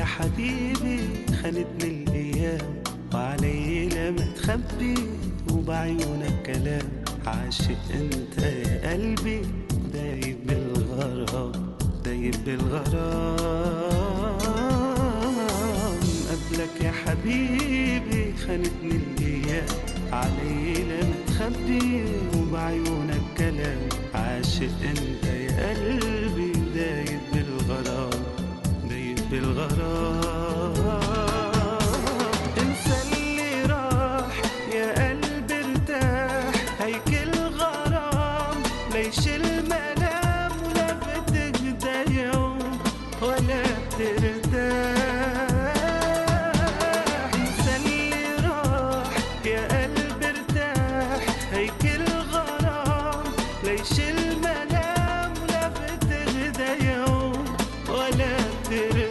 حبيبي خانتني الأيام، وعلي لما تخبي وبعيونك كلام. عاشق انت يا قلبي، دايب بالغرام، دايب بالغرام. قبلك يا حبيبي خانتني الأيام، علي لما تخبي وبعيونك كلام. عاشق انت يا قلبي، دايب بالغرام، دايب بالغرام. انسى اللي راح يا قلبي ارتاح، هيكل غرام ليش الملام، ولا بتهدى يوم ولا بترتاح. انسى اللي راح يا قلبي ارتاح، هيكل غرام ليش الملام، ولا بتهدى يوم ولا بترتاح.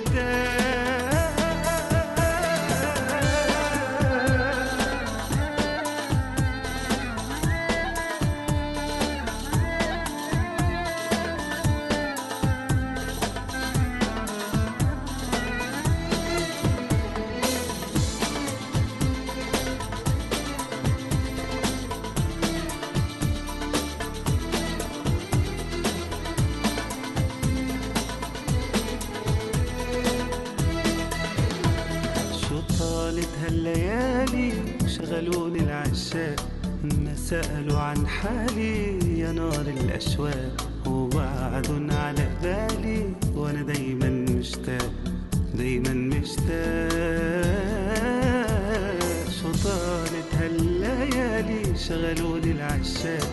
طالت هالليالي شغلوني العشاق، ما سألوا عن حالي يا نار الأشواق، وبعدن على بالي وأنا دايما مشتاق، دايما مشتاق. شو طالت هالليالي شغلوني العشاق،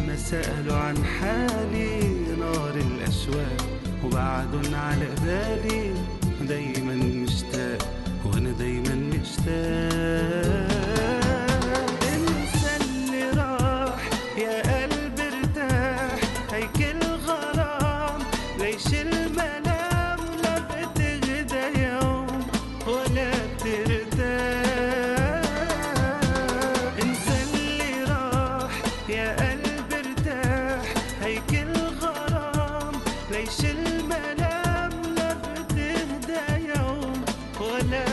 ما سألوا عن حالي يا نار الأشواق، وبعدن على بالي دايما مشتاق، وانا دايما مشتاق. انسى اللي راح يا قلبي ارتاح، هيكل غرام ليش الملام، ولا بتغدى يوم ولا بترتاح. انسى اللي راح يا قلبي ارتاح، هيكل غرام ليش الملام، ولا بتهدى يوم ولا